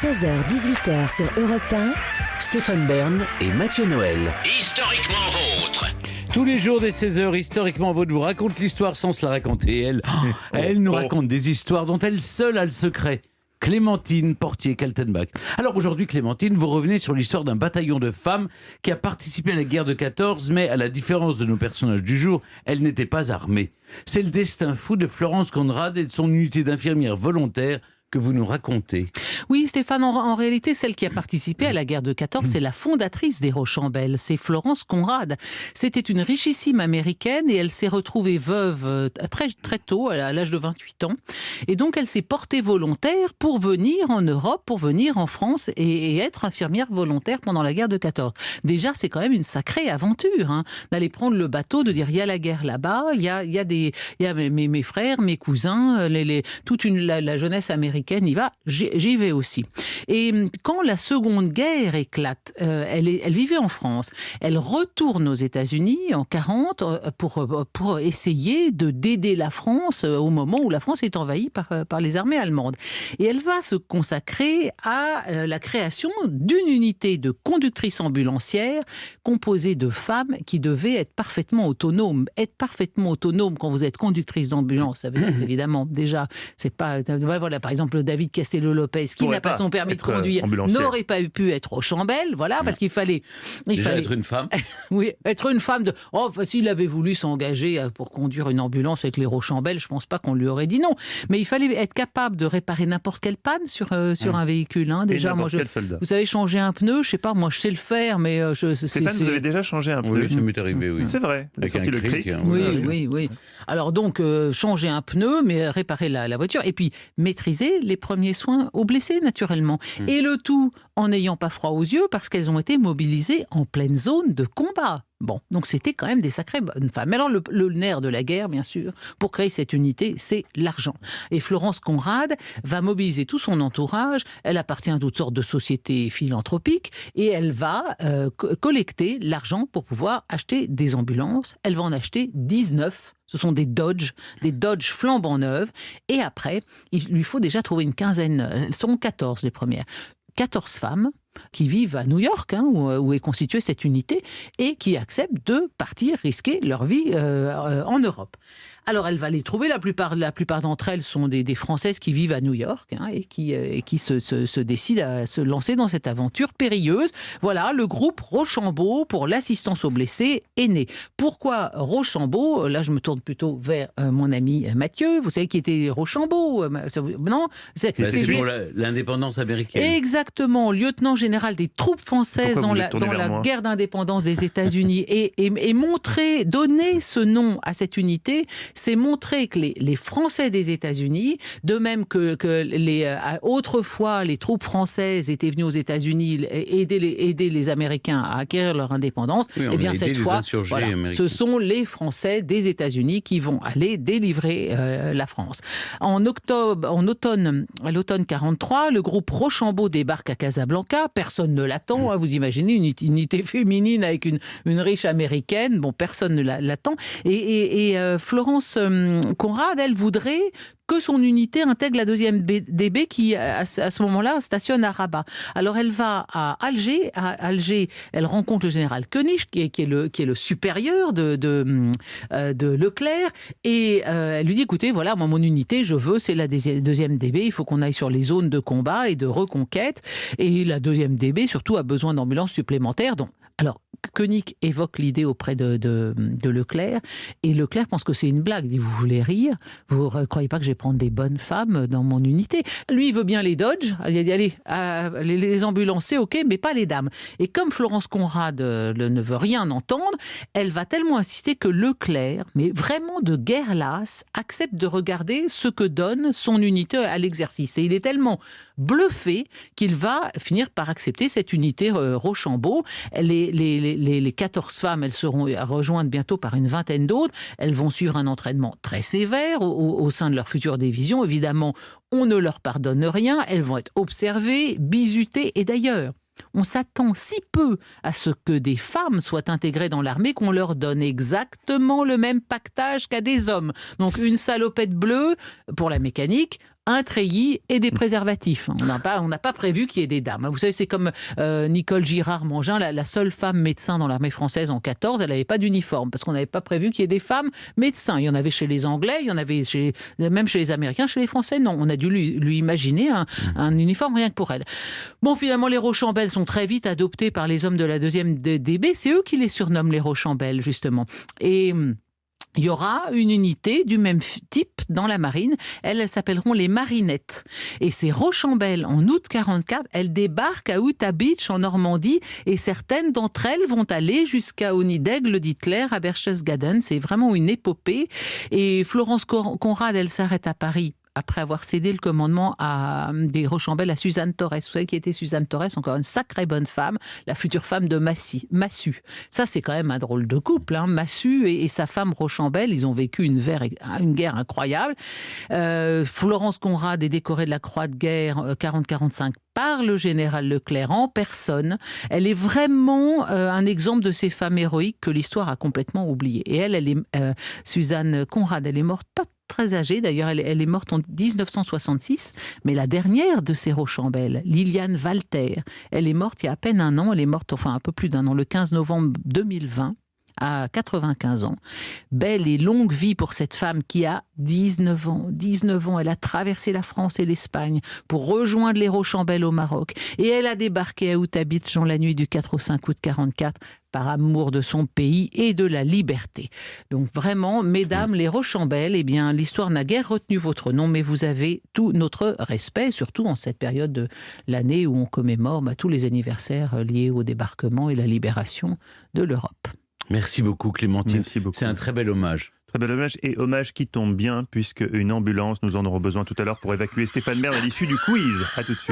16h-18h sur Europe 1. Stéphane Bern et Mathieu Noël. Historiquement vôtre. Tous les jours des 16h, historiquement, vous raconte l'histoire sans se la raconter. Elle nous raconte des histoires dont elle seule a le secret. Clémentine Portier-Kaltenbach. Alors aujourd'hui, Clémentine, vous revenez sur l'histoire d'un bataillon de femmes qui a participé à la guerre de 14, mais à la différence de nos personnages du jour, elle n'était pas armée. C'est le destin fou de Florence Conrad et de son unité d'infirmières volontaires que vous nous racontez. Oui, Stéphane, en réalité, celle qui a participé à la guerre de 14, c'est la fondatrice des Rochambeaux, c'est Florence Conrad. C'était une richissime américaine et elle s'est retrouvée veuve très, très tôt, à l'âge de 28 ans. Et donc, elle s'est portée volontaire pour venir en Europe, pour venir en France et être infirmière volontaire pendant la guerre de 14. Déjà, c'est quand même une sacrée aventure, d'aller prendre le bateau, de dire il y a la guerre là-bas, il y a mes frères, mes cousins, la jeunesse américaine y va, j'y vais aussi. Et quand la Seconde Guerre éclate, elle vivait en France. Elle retourne aux États-Unis en 40 pour essayer d'aider la France au moment où la France est envahie par les armées allemandes. Et elle va se consacrer à la création d'une unité de conductrices ambulancières composée de femmes qui devaient être parfaitement autonomes. Être parfaitement autonome quand vous êtes conductrice d'ambulance, ça veut dire évidemment déjà, c'est pas, voilà, par exemple David Castello-Lopez qui n'a pas son permis de conduire n'aurait pas pu être Rochambeau, voilà, parce qu'il fallait être une femme. Oui, être une femme de. S'il avait voulu s'engager pour conduire une ambulance avec les Rochambeau, je pense pas qu'on lui aurait dit non. Mais il fallait être capable de réparer n'importe quelle panne sur un véhicule. Déjà, moi, vous savez, changer un pneu, je sais pas, moi je sais le faire, mais Stéphane, vous avez déjà changé un pneu? Oui, ça m'est arrivé, oui. C'est vrai. Avec un cric. Oui. Alors donc, changer un pneu, mais réparer la voiture, et puis maîtriser les premiers soins aux blessés, naturellement. Et le tout en n'ayant pas froid aux yeux, parce qu'elles ont été mobilisées en pleine zone de combat. Bon, donc c'était quand même des sacrées bonnes femmes. Mais alors le nerf de la guerre, bien sûr, pour créer cette unité, c'est l'argent. Et Florence Conrad va mobiliser tout son entourage. Elle appartient à toutes sortes de sociétés philanthropiques et elle va collecter l'argent pour pouvoir acheter des ambulances. Elle va en acheter 19. Ce sont des Dodge flambant neuves. Et après, il lui faut déjà trouver une quinzaine, elles seront 14 les premières. 14 femmes qui vivent à New York, où est constituée cette unité, et qui acceptent de partir risquer leur vie en Europe. Alors elle va les trouver, la plupart d'entre elles sont des Françaises qui vivent à New York et qui se décident à se lancer dans cette aventure périlleuse. Voilà, le groupe Rochambeau pour l'assistance aux blessés est né. Pourquoi Rochambeau? Là je me tourne plutôt vers mon ami Mathieu, vous savez qui était Rochambeau? Non, c'est pour l'indépendance américaine. Exactement, lieutenant général des troupes françaises dans la guerre d'indépendance des États-Unis et donner ce nom à cette unité, c'est montrer que les Français des États-Unis, de même que autrefois les troupes françaises étaient venues aux États-Unis aider les Américains à acquérir leur indépendance, et bien cette fois, ce sont les Français des États-Unis qui vont aller délivrer la France. À l'automne 43, le groupe Rochambeau débarque à Casablanca. Personne ne l'attend. Vous imaginez une unité féminine avec une riche américaine. Bon, personne ne l'attend. Et Florence Conrad, elle voudrait que son unité intègre la 2e DB qui, à ce moment-là, stationne à Rabat. Alors, elle va à Alger. À Alger, elle rencontre le général Koenig, qui est le supérieur de Leclerc. Et elle lui dit, écoutez, voilà, moi, mon unité, je veux, c'est la 2e DB. Il faut qu'on aille sur les zones de combat et de reconquête. Et la 2e DB, surtout, a besoin d'ambulances supplémentaires. Donc, alors, Koenig évoque l'idée auprès de Leclerc, et Leclerc pense que c'est une blague. Il dit, vous voulez rire? Vous ne croyez pas que je vais prendre des bonnes femmes dans mon unité? Lui, il veut bien les Dodge. Il dit, allez, les ambulances, c'est OK, mais pas les dames. Et comme Florence Conrad ne veut rien entendre, elle va tellement insister que Leclerc, mais vraiment de guerre lasse, accepte de regarder ce que donne son unité à l'exercice. Et il est tellement bluffé qu'il va finir par accepter cette unité Rochambeau. Les 14 femmes, elles seront rejointes bientôt par une vingtaine d'autres. Elles vont suivre un entraînement très sévère au sein de leur future division. Évidemment, on ne leur pardonne rien. Elles vont être observées, bizutées. Et d'ailleurs, on s'attend si peu à ce que des femmes soient intégrées dans l'armée qu'on leur donne exactement le même pactage qu'à des hommes. Donc une salopette bleue pour la mécanique, un treillis et des préservatifs. On n'a pas prévu qu'il y ait des dames. Vous savez, c'est comme Nicole Girard-Mangin, la seule femme médecin dans l'armée française en 14, elle n'avait pas d'uniforme parce qu'on n'avait pas prévu qu'il y ait des femmes médecins. Il y en avait chez les Anglais, il y en avait même chez les Américains, chez les Français, non. On a dû lui imaginer un uniforme rien que pour elle. Bon, finalement, les Rochambeau sont très vite adoptés par les hommes de la 2e DB. C'est eux qui les surnomment les Rochambeau, justement. Et il y aura une unité du même type dans la marine. Elles s'appelleront les marinettes. Et ces Rochambeau, en août 44, elles débarquent à Utah Beach, en Normandie, et certaines d'entre elles vont aller jusqu'à au nid d'aigle d'Hitler, à Berchtesgaden. C'est vraiment une épopée. Et Florence Conrad, elle s'arrête à Paris après avoir cédé le commandement des Rochambeau à Suzanne Torres. Vous savez qui était Suzanne Torres, encore une sacrée bonne femme, la future femme de Massu. Ça, c'est quand même un drôle de couple. Massu et sa femme Rochambeau, ils ont vécu une guerre incroyable. Florence Conrad est décorée de la Croix de guerre 40-45 par le général Leclerc en personne. Elle est vraiment un exemple de ces femmes héroïques que l'histoire a complètement oubliées. Et Suzanne Conrad, elle est morte pas très âgée, d'ailleurs elle est morte en 1966, mais la dernière de ces Rochambeau, Liliane Walter, elle est morte il y a à peine un an, elle est morte un peu plus d'un an, le 15 novembre 2020, à 95 ans. Belle et longue vie pour cette femme qui a 19 ans. 19 ans, elle a traversé la France et l'Espagne pour rejoindre les Rochambeau au Maroc. Et elle a débarqué à Utah Beach dans la nuit du 4 au 5 août 44 par amour de son pays et de la liberté. Donc vraiment, mesdames, les Rochambeau, eh bien, l'histoire n'a guère retenu votre nom, mais vous avez tout notre respect, surtout en cette période de l'année où on commémore tous les anniversaires liés au débarquement et la libération de l'Europe. Merci beaucoup Clémentine. Merci beaucoup. C'est un très bel hommage. Très bel hommage, et hommage qui tombe bien puisque une ambulance, nous en aurons besoin tout à l'heure pour évacuer Stéphane Bern à l'issue du quiz. À tout de suite.